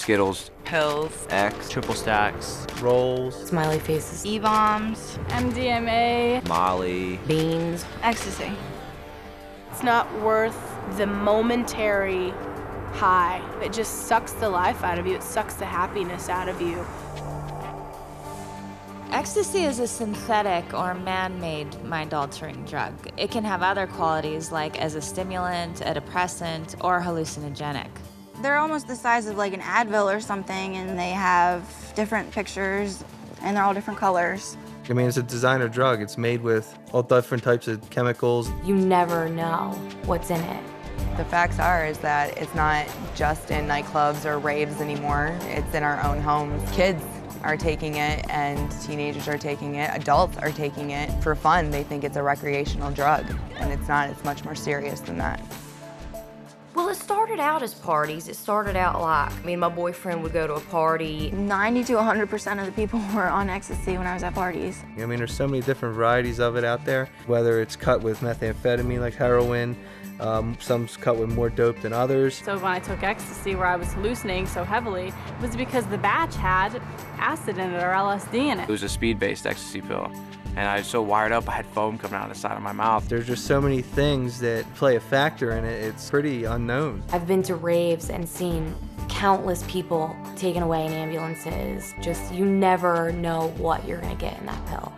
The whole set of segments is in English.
Skittles, pills, X, triple stacks, rolls, smiley faces, E-bombs, MDMA, Molly, beans, ecstasy. It's not worth the momentary high. It just sucks the life out of you. It sucks the happiness out of you. Ecstasy is a synthetic or man-made mind-altering drug. It can have other qualities like as a stimulant, a depressant, or hallucinogenic. They're almost the size of like an Advil or something, and they have different pictures, and they're all different colors. I mean, it's a designer drug. It's made with all different types of chemicals. You never know what's in it. The facts are is that it's not just in nightclubs or raves anymore. It's in our own homes. Kids are taking it, and teenagers are taking it. Adults are taking it for fun. They think it's a recreational drug, and it's not. It's much more serious than that. Well, it started out as parties. It started out like me and my boyfriend would go to a party. 90 to 100% of the people were on ecstasy when I was at parties. I mean, there's so many different varieties of it out there, whether it's cut with methamphetamine like heroin, some's cut with more dope than others. So when I took ecstasy, where I was hallucinating so heavily, it was because the batch had acid in it or LSD in It it. was a speed-based ecstasy pill. And I was so wired up, I had foam coming out of the side of my mouth. There's just so many things that play a factor in it. It's pretty unknown. I've been to raves and seen countless people taken away in ambulances. Just, you never know what you're gonna get in that pill.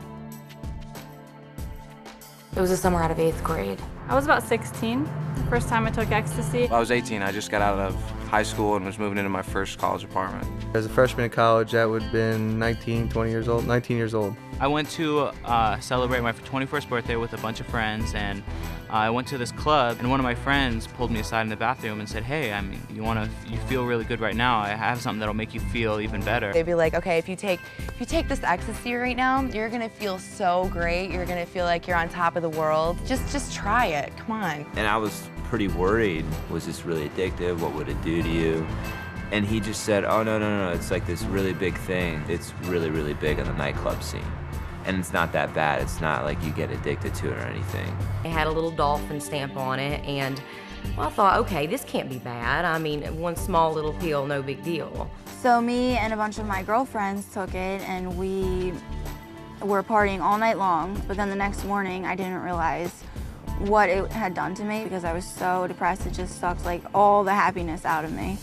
It was the summer out of 8th grade. I was about 16 the first time I took ecstasy. I was 18, I just got out of high school and was moving into my first college apartment. As a freshman in college, that would have been 19 years old. I went to celebrate my 21st birthday with a bunch of friends, and I went to this club, and one of my friends pulled me aside in the bathroom and said, "Hey, I mean, you feel really good right now. I have something that'll make you feel even better." They'd be like, okay, if you take this ecstasy right now, you're gonna feel so great. You're gonna feel like you're on top of the world. Just try it. Come on. And I was pretty worried. Was this really addictive? What would it do to you? And he just said, oh, no, it's like this really big thing. It's really, really big on the nightclub scene. And it's not that bad. It's not like you get addicted to it or anything. It had a little dolphin stamp on it, and well, I thought, okay, this can't be bad. I mean, one small little pill, no big deal. So me and a bunch of my girlfriends took it, and we were partying all night long, but then the next morning I didn't realize what it had done to me because I was so depressed. It just sucked like all the happiness out of me.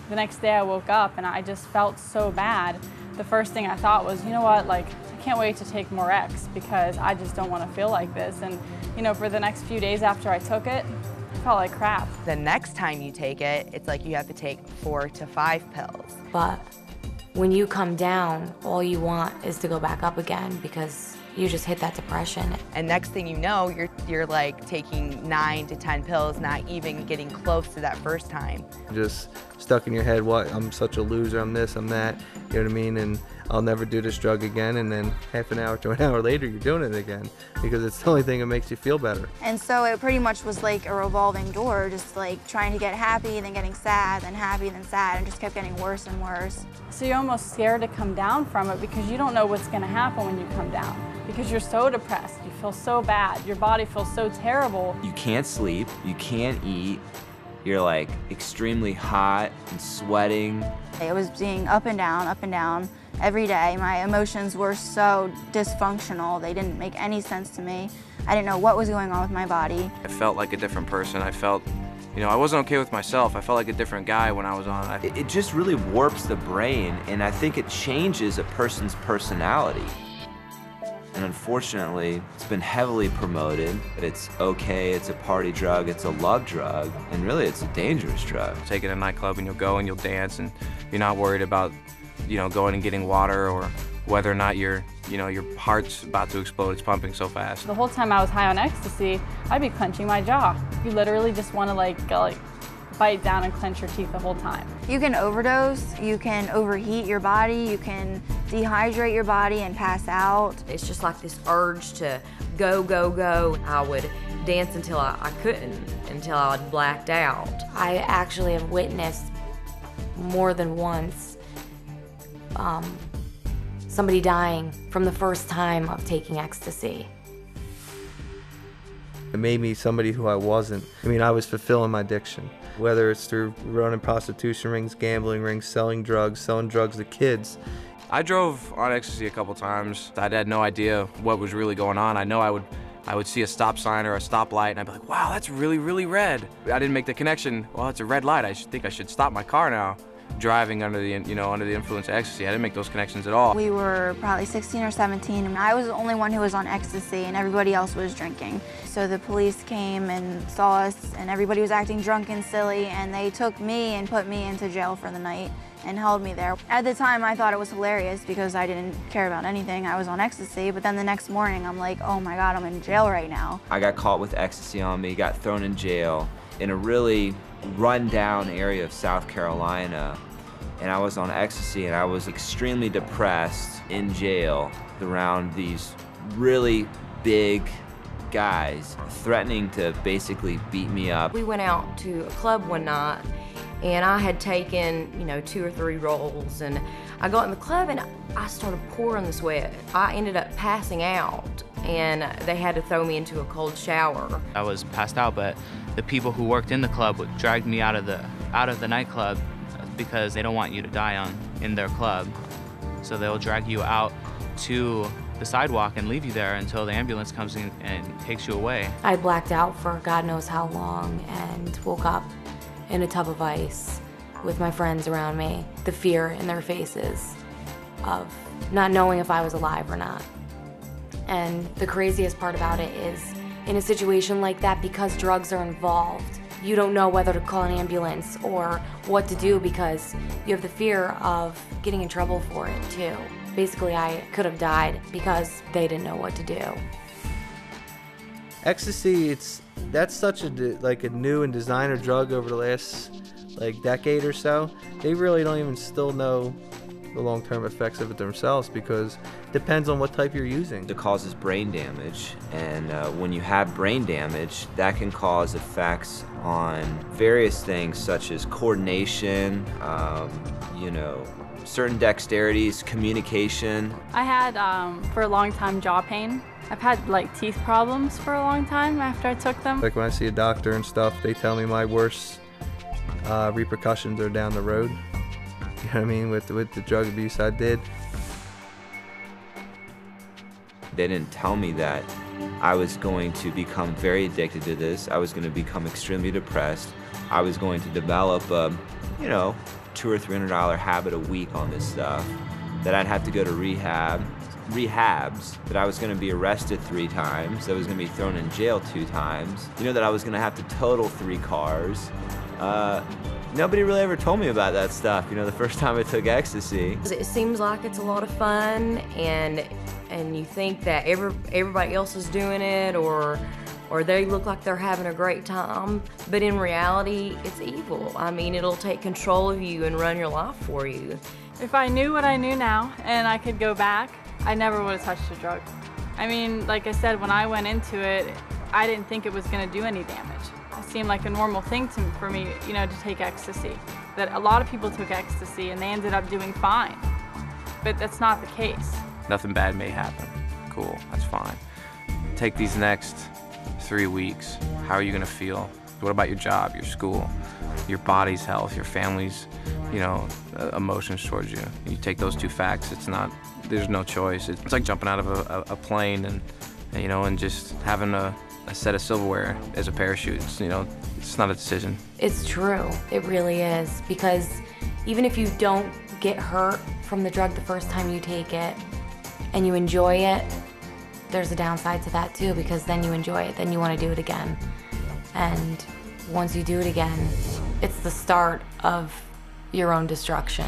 The next day I woke up and I just felt so bad. The first thing I thought was, you know what, like, I can't wait to take more X because I just don't want to feel like this. And, you know, for the next few days after I took it, I felt like crap. The next time you take it, it's like you have to take 4 to 5 pills. But when you come down, all you want is to go back up again because you just hit that depression. And next thing you know, you're like taking 9 to 10 pills, not even getting close to that first time. Just stuck in your head, what, I'm such a loser, I'm this, I'm that, you know what I mean? And I'll never do this drug again, and then half an hour to an hour later, you're doing it again because it's the only thing that makes you feel better. And so it pretty much was like a revolving door, just like trying to get happy, then getting sad, then happy, then sad, and just kept getting worse and worse. So you're almost scared to come down from it because you don't know what's going to happen when you come down. Because you're so depressed, you feel so bad, your body feels so terrible. You can't sleep, you can't eat, you're like extremely hot and sweating. I was being up and down every day. My emotions were so dysfunctional. They didn't make any sense to me. I didn't know what was going on with my body. I felt like a different person. I felt, you know, I wasn't okay with myself. I felt like a different guy when I was on it. It just really warps the brain, and I think it changes a person's personality. And unfortunately, it's been heavily promoted. It's okay, it's a party drug, it's a love drug, and really it's a dangerous drug. Take it in a nightclub and you'll go and you'll dance and you're not worried about, you know, going and getting water or whether or not your heart's about to explode, it's pumping so fast. The whole time I was high on ecstasy, I'd be clenching my jaw. You literally just want to go, bite down and clench your teeth the whole time. You can overdose, you can overheat your body, you can dehydrate your body and pass out. It's just like this urge to go, go, go. I would dance until I couldn't, until I blacked out. I actually have witnessed more than once somebody dying from the first time of taking ecstasy. It made me somebody who I wasn't. I mean, I was fulfilling my addiction. whether it's through running prostitution rings, gambling rings, selling drugs to kids. I drove on ecstasy a couple times. I had no idea what was really going on. I know I would see a stop sign or a stoplight and I'd be like, wow, that's really, really red. I didn't make the connection, well, it's a red light. I think I should stop my car now. Driving under the influence of ecstasy, I didn't make those connections at all. We were probably 16 or 17, and I was the only one who was on ecstasy, and everybody else was drinking. So the police came and saw us, and everybody was acting drunk and silly, and they took me and put me into jail for the night and held me there. At the time, I thought it was hilarious because I didn't care about anything. I was on ecstasy, but then the next morning, I'm like, oh my God, I'm in jail right now. I got caught with ecstasy on me, got thrown in jail in a really run-down area of South Carolina, and I was on ecstasy, and I was extremely depressed in jail around these really big guys threatening to basically beat me up. We went out to a club one night, and I had taken, 2 or 3 rolls, and I got in the club and I started pouring the sweat. I ended up passing out, and they had to throw me into a cold shower. I was passed out, but the people who worked in the club dragged me out of the nightclub because they don't want you to die in their club. So they'll drag you out to the sidewalk and leave you there until the ambulance comes in and takes you away. I blacked out for God knows how long and woke up in a tub of ice with my friends around me, the fear in their faces of not knowing if I was alive or not. And the craziest part about it is, in a situation like that, because drugs are involved, you don't know whether to call an ambulance or what to do because you have the fear of getting in trouble for it too. Basically, I could have died because they didn't know what to do. Ecstasy, that's such a new and designer drug over the last decade or so. They really don't even still know the long-term effects of it themselves because it depends on what type you're using. It causes brain damage, and when you have brain damage, that can cause effects on various things such as coordination, certain dexterities, communication. I had, for a long time, jaw pain. I've had teeth problems for a long time after I took them. Like when I see a doctor and stuff, they tell me my worst repercussions are down the road. You know what I mean? With the drug abuse I did. They didn't tell me that I was going to become very addicted to this. I was going to become extremely depressed. I was going to develop a, $200 or $300 habit a week on this stuff. That I'd have to go to rehabs. That I was going to be arrested 3 times. That I was going to be thrown in jail 2 times. That I was going to have to total 3 cars. Nobody really ever told me about that stuff, the first time I took ecstasy. It seems like it's a lot of fun, and you think that everybody else is doing it, or they look like they're having a great time, but in reality, it's evil. I mean, it'll take control of you and run your life for you. If I knew what I knew now and I could go back, I never would have touched a drug. I mean, like I said, when I went into it, I didn't think it was going to do any damage. It seemed like a normal thing for me, to take ecstasy. That a lot of people took ecstasy and they ended up doing fine. But that's not the case. Nothing bad may happen. Cool, that's fine. Take these next 3 weeks. How are you gonna feel? What about your job, your school, your body's health, your family's, emotions towards you? You take those 2 facts, there's no choice. It's like jumping out of a plane and just having a set of silverware as a parachute. It's not a decision. It's true. It really is. Because even if you don't get hurt from the drug the first time you take it and you enjoy it, there's a downside to that too, because then you enjoy it, then you want to do it again. And once you do it again, it's the start of your own destruction.